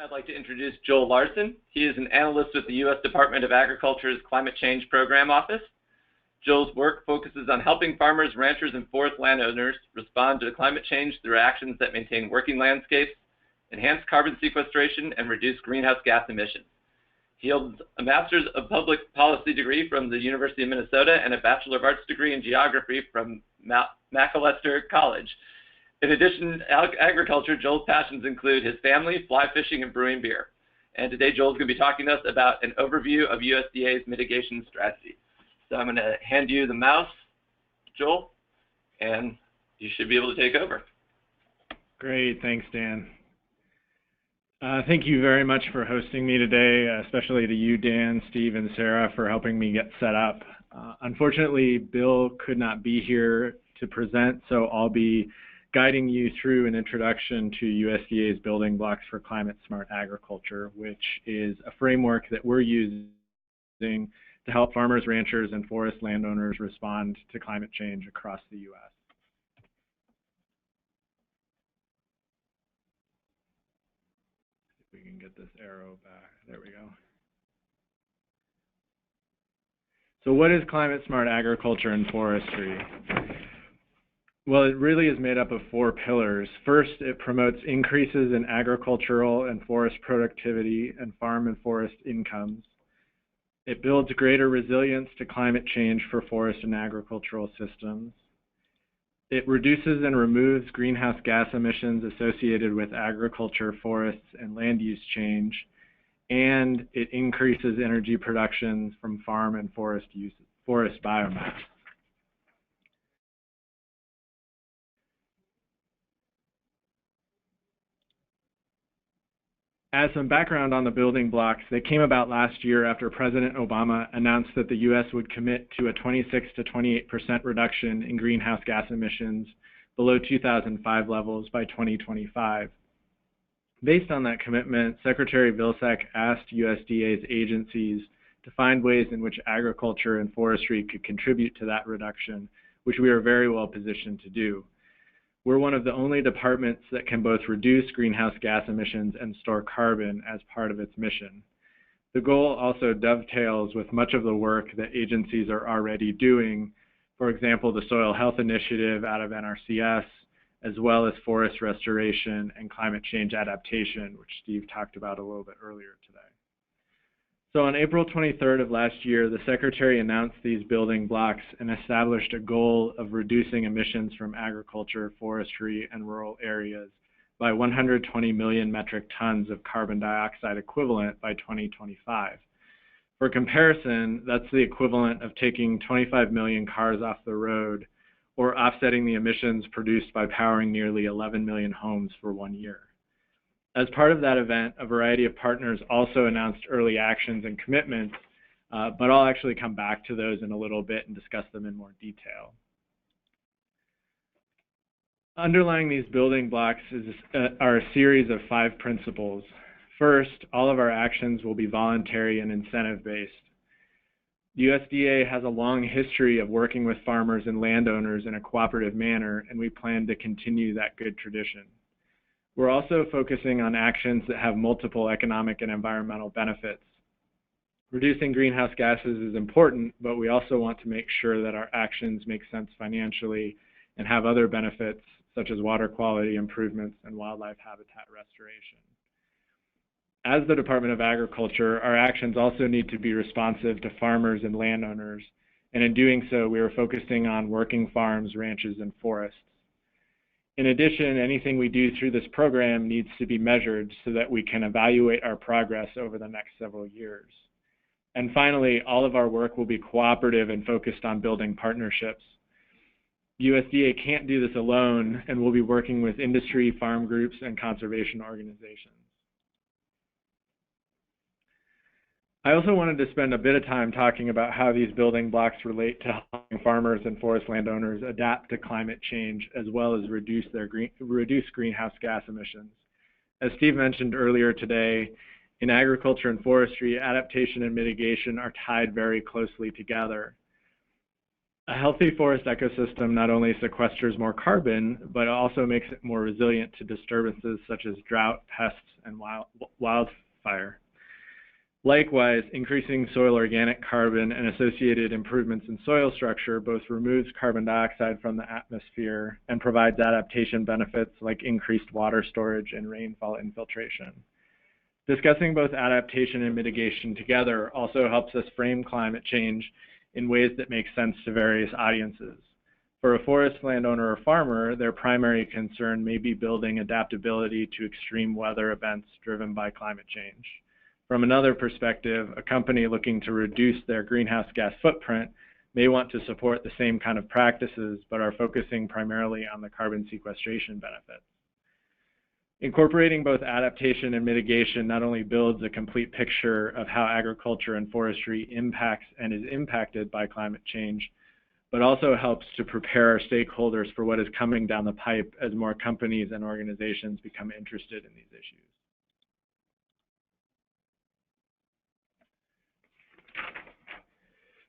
I'd like to introduce Joel Larson. He is an analyst with the U.S. Department of Agriculture's Climate Change Program Office. Joel's work focuses on helping farmers, ranchers, and forest landowners respond to climate change through actions that maintain working landscapes, enhance carbon sequestration, and reduce greenhouse gas emissions. He holds a Master's of Public Policy degree from the University of Minnesota and a Bachelor of Arts degree in Geography from Macalester College. In addition to agriculture, Joel's passions include his family, fly fishing, and brewing beer. And today, Joel's going to be talking to us about an overview of USDA's mitigation strategy. So I'm going to hand you the mouse, Joel, and you should be able to take over. Great, thanks, Dan. Thank you very much for hosting me today, especially to you, Dan, Steve, and Sarah, for helping me get set up. Unfortunately, Bill could not be here to present, so I'll be guiding you through an introduction to USDA's Building Blocks for Climate Smart Agriculture, which is a framework that we're using to help farmers, ranchers, and forest landowners respond to climate change across the U.S. If we can get this arrow back, there we go. So what is climate smart agriculture and forestry? Well, it really is made up of 4 pillars. First, it promotes increases in agricultural and forest productivity and farm and forest incomes. It builds greater resilience to climate change for forest and agricultural systems. It reduces and removes greenhouse gas emissions associated with agriculture, forests, and land use change. And it increases energy production from farm and forest biomass. As some background on the building blocks, they came about last year after President Obama announced that the U.S. would commit to a 26 to 28% reduction in greenhouse gas emissions below 2005 levels by 2025. Based on that commitment, Secretary Vilsack asked USDA's agencies to find ways in which agriculture and forestry could contribute to that reduction, which we are very well positioned to do. We're one of the only departments that can both reduce greenhouse gas emissions and store carbon as part of its mission. The goal also dovetails with much of the work that agencies are already doing, for example, the Soil Health Initiative out of NRCS, as well as forest restoration and climate change adaptation, which Steve talked about a little bit earlier today. So on April 23rd of last year, the Secretary announced these building blocks and established a goal of reducing emissions from agriculture, forestry, and rural areas by 120 million metric tons of carbon dioxide equivalent by 2025. For comparison, that's the equivalent of taking 25 million cars off the road or offsetting the emissions produced by powering nearly 11 million homes for 1 year. As part of that event, a variety of partners also announced early actions and commitments, but I'll actually come back to those in a little bit and discuss them in more detail. Underlying these building blocks are a series of 5 principles. First, all of our actions will be voluntary and incentive-based. USDA has a long history of working with farmers and landowners in a cooperative manner, and we plan to continue that good tradition. We're also focusing on actions that have multiple economic and environmental benefits. Reducing greenhouse gases is important, but we also want to make sure that our actions make sense financially and have other benefits, such as water quality improvements and wildlife habitat restoration. As the Department of Agriculture, our actions also need to be responsive to farmers and landowners, and in doing so, we are focusing on working farms, ranches, and forests. In addition, anything we do through this program needs to be measured so that we can evaluate our progress over the next several years. And finally, all of our work will be cooperative and focused on building partnerships. USDA can't do this alone, and we'll be working with industry, farm groups, and conservation organizations. I also wanted to spend a bit of time talking about how these building blocks relate to helping farmers and forest landowners adapt to climate change, as well as reduce greenhouse gas emissions. As Steve mentioned earlier today, in agriculture and forestry, adaptation and mitigation are tied very closely together. A healthy forest ecosystem not only sequesters more carbon, but also makes it more resilient to disturbances such as drought, pests, and wildfire. Likewise, increasing soil organic carbon and associated improvements in soil structure both removes carbon dioxide from the atmosphere and provides adaptation benefits like increased water storage and rainfall infiltration. Discussing both adaptation and mitigation together also helps us frame climate change in ways that make sense to various audiences. For a forest landowner or farmer, their primary concern may be building adaptability to extreme weather events driven by climate change. From another perspective, a company looking to reduce their greenhouse gas footprint may want to support the same kind of practices, but are focusing primarily on the carbon sequestration benefits. Incorporating both adaptation and mitigation not only builds a complete picture of how agriculture and forestry impacts and is impacted by climate change, but also helps to prepare our stakeholders for what is coming down the pipe as more companies and organizations become interested in these issues.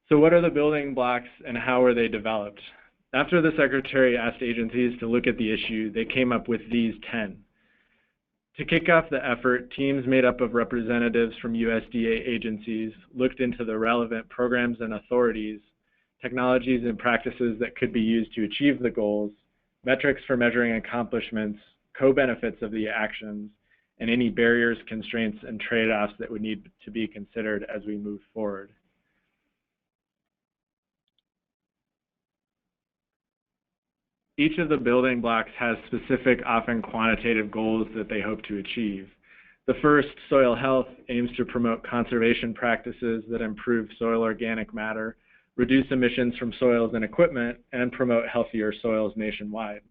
So what are the building blocks and how are they developed? After the Secretary asked agencies to look at the issue, they came up with these 10. To kick off the effort, teams made up of representatives from USDA agencies looked into the relevant programs and authorities, technologies and practices that could be used to achieve the goals, metrics for measuring accomplishments, co-benefits of the actions, and any barriers, constraints, and trade-offs that would need to be considered as we move forward. Each of the building blocks has specific, often quantitative goals that they hope to achieve. The first, soil health, aims to promote conservation practices that improve soil organic matter, reduce emissions from soils and equipment, and promote healthier soils nationwide.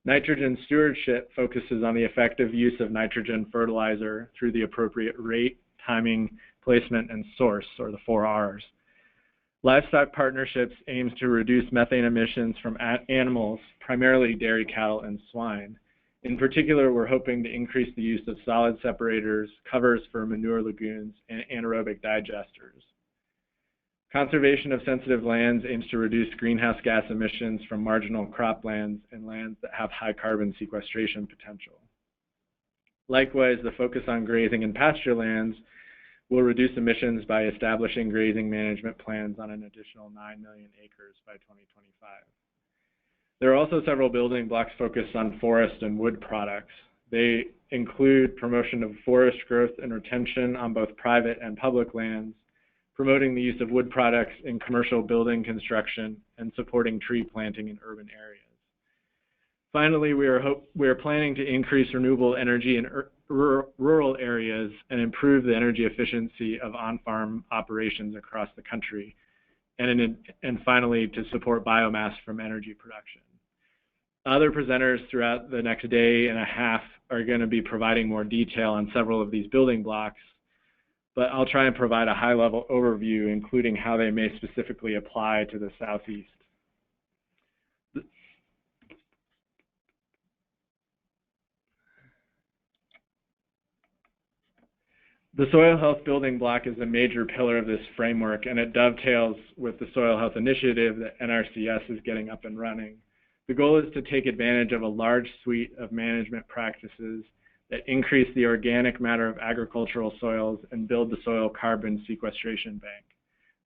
Nitrogen stewardship focuses on the effective use of nitrogen fertilizer through the appropriate rate, timing, placement, and source, or the 4 R's. Livestock Partnerships aims to reduce methane emissions from animals, primarily dairy cattle and swine. In particular, we're hoping to increase the use of solid separators, covers for manure lagoons, and anaerobic digesters. Conservation of sensitive lands aims to reduce greenhouse gas emissions from marginal croplands and lands that have high carbon sequestration potential. Likewise, the focus on grazing and pasture lands will reduce emissions by establishing grazing management plans on an additional 9 million acres by 2025. There are also several building blocks focused on forest and wood products. They include promotion of forest growth and retention on both private and public lands, promoting the use of wood products in commercial building construction, and supporting tree planting in urban areas. Finally, we are planning to increase renewable energy in rural areas and improve the energy efficiency of on-farm operations across the country, and finally, to support biomass from energy production. Other presenters throughout the next day and a half are going to be providing more detail on several of these building blocks, but I'll try and provide a high-level overview, including how they may specifically apply to the Southeast. The soil health building block is a major pillar of this framework, and it dovetails with the soil health initiative that NRCS is getting up and running. The goal is to take advantage of a large suite of management practices that increase the organic matter of agricultural soils and build the soil carbon sequestration bank.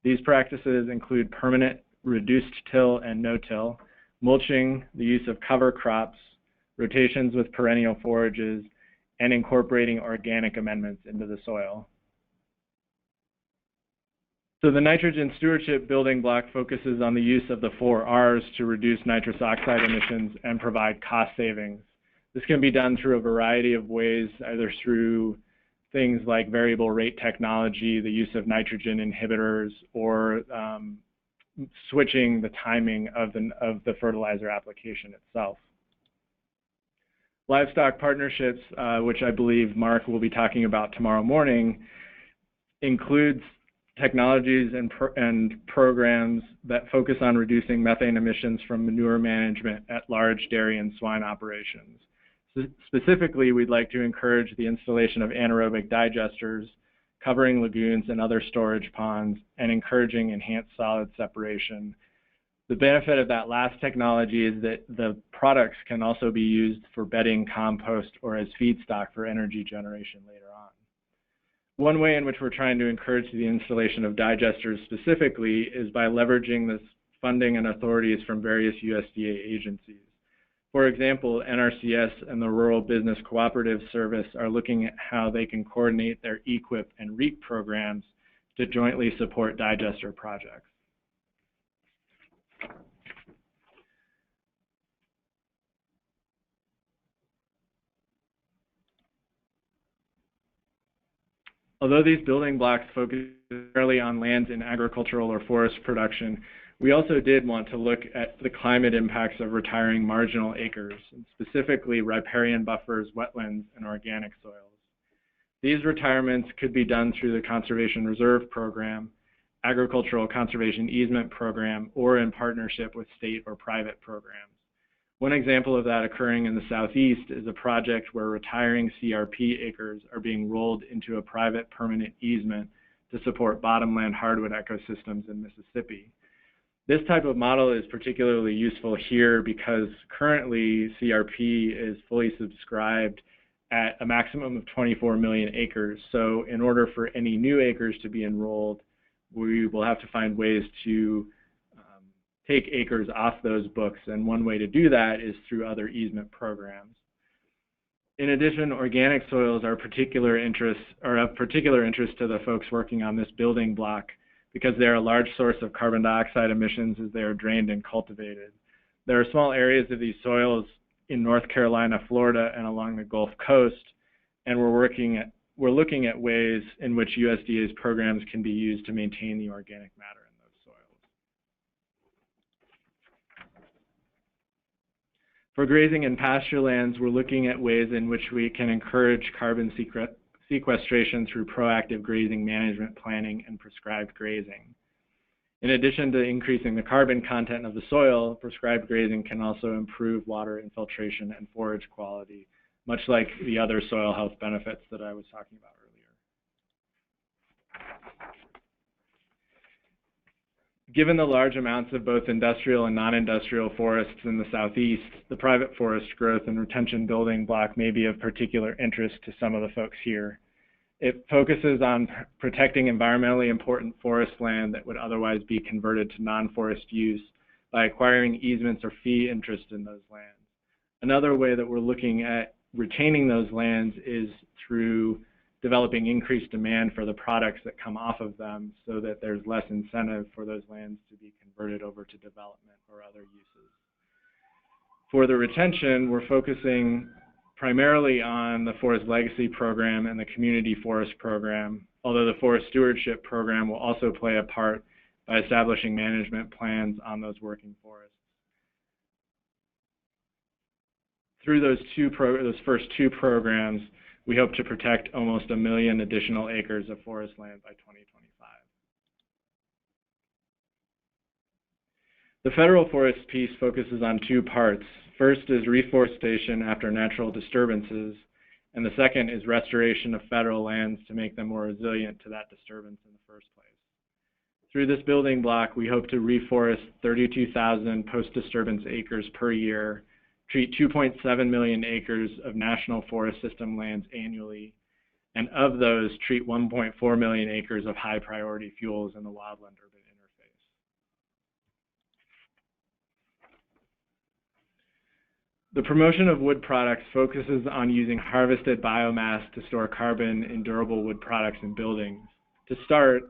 These practices include permanent reduced till and no-till, mulching, the use of cover crops, rotations with perennial forages, and incorporating organic amendments into the soil. So the nitrogen stewardship building block focuses on the use of the 4 R's to reduce nitrous oxide emissions and provide cost savings. This can be done through a variety of ways, either through things like variable rate technology, the use of nitrogen inhibitors, or switching the timing of the fertilizer application itself. Livestock Partnerships, which I believe Mark will be talking about tomorrow morning, includes technologies and programs that focus on reducing methane emissions from manure management at large dairy and swine operations. Specifically, we'd like to encourage the installation of anaerobic digesters, covering lagoons and other storage ponds, and encouraging enhanced solid separation The benefit of that last technology is that the products can also be used for bedding, compost, or as feedstock for energy generation later on. One way in which we're trying to encourage the installation of digesters specifically is by leveraging this funding and authorities from various USDA agencies. For example, NRCS and the Rural Business Cooperative Service are looking at how they can coordinate their EQIP and REAP programs to jointly support digester projects. Although these building blocks focus primarily on lands in agricultural or forest production, we also did want to look at the climate impacts of retiring marginal acres, and specifically riparian buffers, wetlands, and organic soils. These retirements could be done through the Conservation Reserve Program, Agricultural Conservation Easement Program, or in partnership with state or private programs. One example of that occurring in the Southeast is a project where retiring CRP acres are being rolled into a private permanent easement to support bottomland hardwood ecosystems in Mississippi. This type of model is particularly useful here because currently CRP is fully subscribed at a maximum of 24 million acres. So in order for any new acres to be enrolled, we will have to find ways to take acres off those books, and one way to do that is through other easement programs. In addition, organic soils are of particular interest to the folks working on this building block because they are a large source of carbon dioxide emissions as they are drained and cultivated. There are small areas of these soils in North Carolina, Florida, and along the Gulf Coast, and we're looking at ways in which USDA's programs can be used to maintain the organic matter in those soils. For grazing and pasture lands, we're looking at ways in which we can encourage carbon sequestration through proactive grazing management planning and prescribed grazing. In addition to increasing the carbon content of the soil, prescribed grazing can also improve water infiltration and forage quality, much like the other soil health benefits that I was talking about earlier. Given the large amounts of both industrial and non-industrial forests in the Southeast, the private forest growth and retention building block may be of particular interest to some of the folks here. It focuses on protecting environmentally important forest land that would otherwise be converted to non-forest use by acquiring easements or fee interest in those lands. Another way that we're looking at retaining those lands is through developing increased demand for the products that come off of them so that there's less incentive for those lands to be converted over to development or other uses. For the retention, we're focusing primarily on the Forest Legacy Program and the Community Forest Program, although the Forest Stewardship Program will also play a part by establishing management plans on those working forests. Through those first two programs, we hope to protect almost 1 million additional acres of forest land by 2025. The federal forest piece focuses on two parts. First is reforestation after natural disturbances, and the second is restoration of federal lands to make them more resilient to that disturbance in the first place. Through this building block, we hope to reforest 32,000 post-disturbance acres per year, treat 2.7 million acres of National Forest System lands annually, and of those, treat 1.4 million acres of high priority fuels in the wildland-urban interface. The promotion of wood products focuses on using harvested biomass to store carbon in durable wood products in buildings. To start,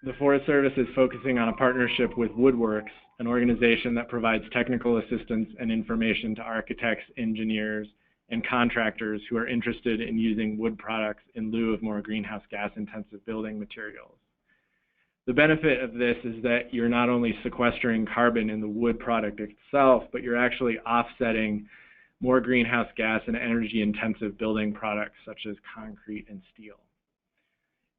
the Forest Service is focusing on a partnership with Woodworks, an organization that provides technical assistance and information to architects, engineers, and contractors who are interested in using wood products in lieu of more greenhouse gas intensive building materials. The benefit of this is that you're not only sequestering carbon in the wood product itself, but you're actually offsetting more greenhouse gas and energy intensive building products such as concrete and steel.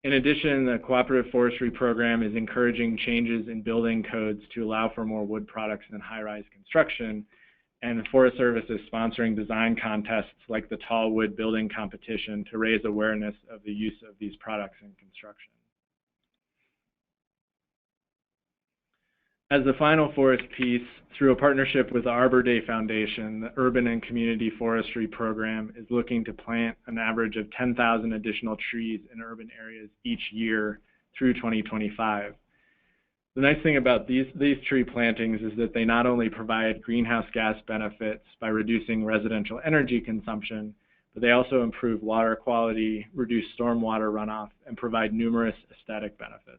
In addition, the Cooperative Forestry Program is encouraging changes in building codes to allow for more wood products in high-rise construction, and the Forest Service is sponsoring design contests like the Tall Wood Building Competition to raise awareness of the use of these products in construction. As the final forest piece, through a partnership with the Arbor Day Foundation, the Urban and Community Forestry Program is looking to plant an average of 10,000 additional trees in urban areas each year through 2025. The nice thing about these tree plantings is that they not only provide greenhouse gas benefits by reducing residential energy consumption, but they also improve water quality, reduce stormwater runoff, and provide numerous aesthetic benefits.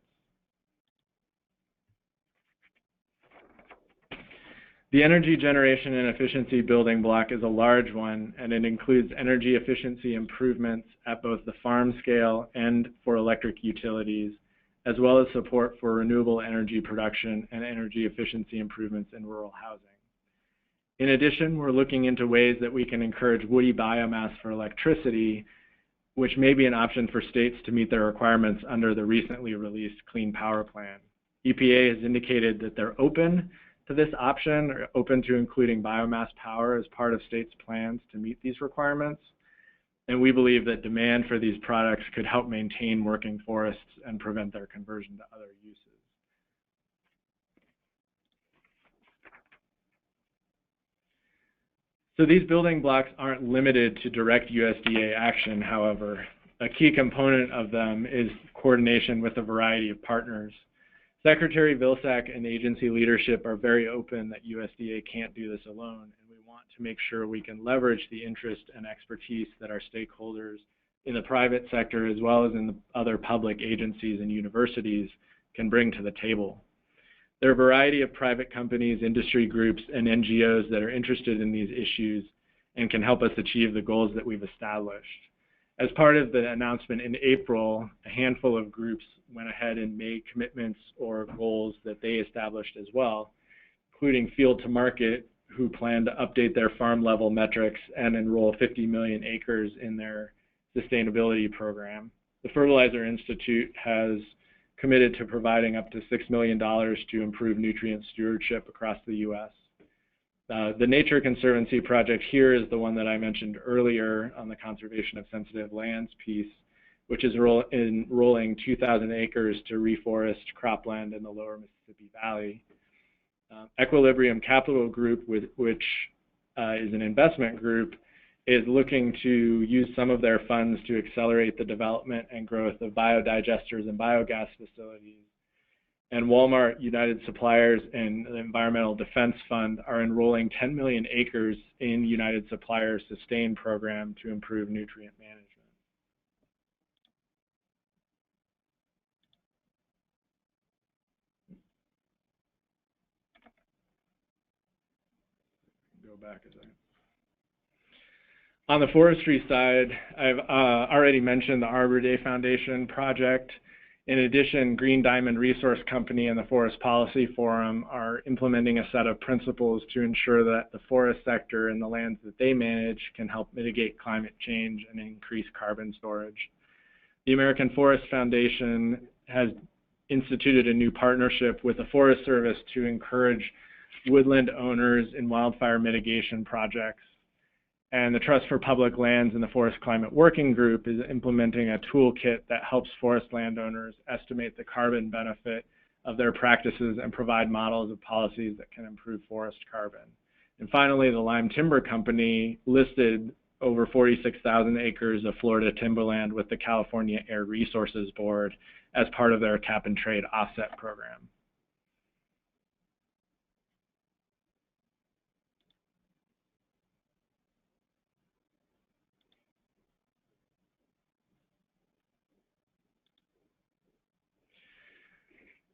The energy generation and efficiency building block is a large one, and it includes energy efficiency improvements at both the farm scale and for electric utilities, as well as support for renewable energy production and energy efficiency improvements in rural housing. In addition, we're looking into ways that we can encourage woody biomass for electricity, which may be an option for states to meet their requirements under the recently released Clean Power Plan. EPA has indicated that they're open to this option, or open to including biomass power as part of states' plans to meet these requirements. And we believe that demand for these products could help maintain working forests and prevent their conversion to other uses. So these building blocks aren't limited to direct USDA action, however. A key component of them is coordination with a variety of partners. Secretary Vilsack and agency leadership are very open that USDA can't do this alone, and we want to make sure we can leverage the interest and expertise that our stakeholders in the private sector, as well as in the other public agencies and universities, can bring to the table. There are a variety of private companies, industry groups, and NGOs that are interested in these issues and can help us achieve the goals that we've established. As part of the announcement in April, a handful of groups went ahead and made commitments or goals that they established as well, including Field to Market, who plan to update their farm level metrics and enroll 50 million acres in their sustainability program. The Fertilizer Institute has committed to providing up to $6 million to improve nutrient stewardship across the U.S. The Nature Conservancy project here is the one that I mentioned earlier on the conservation of sensitive lands piece, which is enrolling 2,000 acres to reforest cropland in the lower Mississippi Valley. Equilibrium Capital Group, which is an investment group, is looking to use some of their funds to accelerate the development and growth of biodigesters and biogas facilities. And Walmart, United Suppliers, and the Environmental Defense Fund are enrolling 10 million acres in United Suppliers' SUSTAIN program to improve nutrient management. Go back a second. On the forestry side, I've already mentioned the Arbor Day Foundation project. In addition, Green Diamond Resource Company and the Forest Policy Forum are implementing a set of principles to ensure that the forest sector and the lands that they manage can help mitigate climate change and increase carbon storage. The American Forest Foundation has instituted a new partnership with the Forest Service to encourage woodland owners in wildfire mitigation projects. And the Trust for Public Lands and the Forest Climate Working Group is implementing a toolkit that helps forest landowners estimate the carbon benefit of their practices and provide models of policies that can improve forest carbon. And finally, the Lime Timber Company listed over 46,000 acres of Florida timberland with the California Air Resources Board as part of their cap and trade offset program.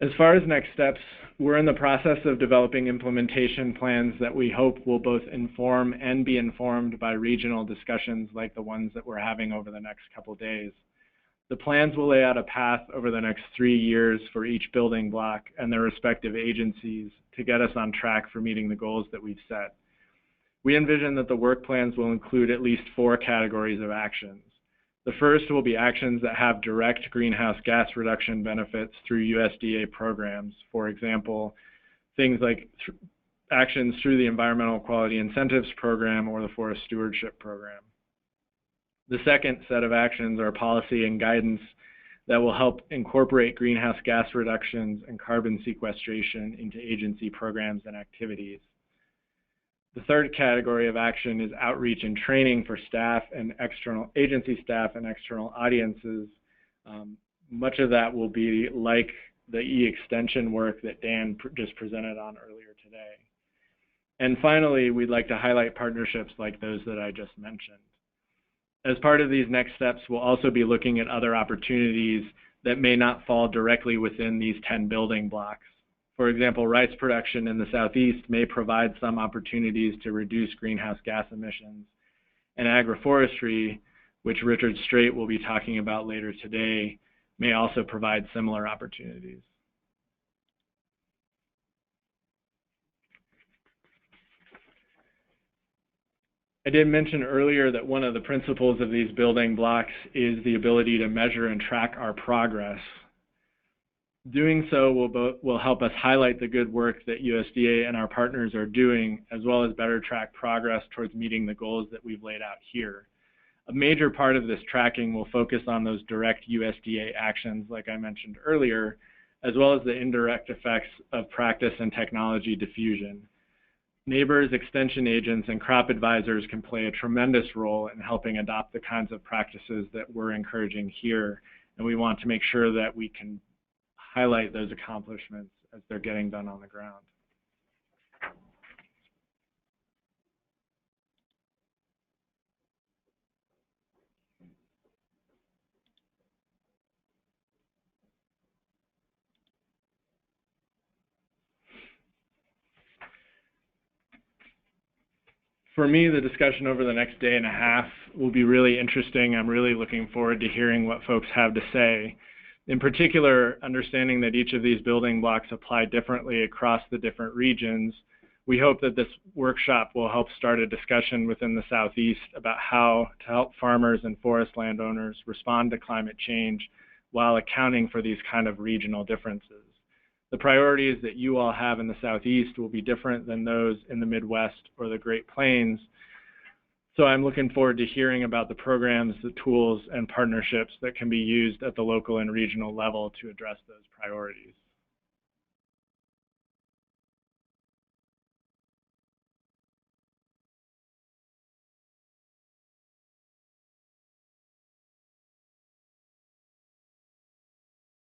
As far as next steps, we're in the process of developing implementation plans that we hope will both inform and be informed by regional discussions like the ones that we're having over the next couple days. The plans will lay out a path over the next 3 years for each building block and their respective agencies to get us on track for meeting the goals that we've set. We envision that the work plans will include at least 4 categories of actions. The first will be actions that have direct greenhouse gas reduction benefits through USDA programs. For example, things like actions through the Environmental Quality Incentives Program or the Forest Stewardship Program. The second set of actions are policy and guidance that will help incorporate greenhouse gas reductions and carbon sequestration into agency programs and activities. The third category of action is outreach and training for staff and external agency staff and external audiences. Much of that will be like the e-extension work that Dan just presented on earlier today. And finally, we'd like to highlight partnerships like those that I just mentioned. As part of these next steps, we'll also be looking at other opportunities that may not fall directly within these 10 building blocks. For example, rice production in the Southeast may provide some opportunities to reduce greenhouse gas emissions, and agroforestry, which Richard Straight will be talking about later today, may also provide similar opportunities. I did mention earlier that one of the principles of these building blocks is the ability to measure and track our progress. Doing so will help us highlight the good work that USDA and our partners are doing, as well as better track progress towards meeting the goals that we've laid out here. A major part of this tracking will focus on those direct USDA actions, like I mentioned earlier, as well as the indirect effects of practice and technology diffusion. Neighbors, extension agents, and crop advisors can play a tremendous role in helping adopt the kinds of practices that we're encouraging here, and we want to make sure that we can highlight those accomplishments as they're getting done on the ground. For me, the discussion over the next day and a half will be really interesting. I'm really looking forward to hearing what folks have to say. In particular, understanding that each of these building blocks apply differently across the different regions, we hope that this workshop will help start a discussion within the Southeast about how to help farmers and forest landowners respond to climate change while accounting for these kind of regional differences. The priorities that you all have in the Southeast will be different than those in the Midwest or the Great Plains. So I'm looking forward to hearing about the programs, the tools, and partnerships that can be used at the local and regional level to address those priorities.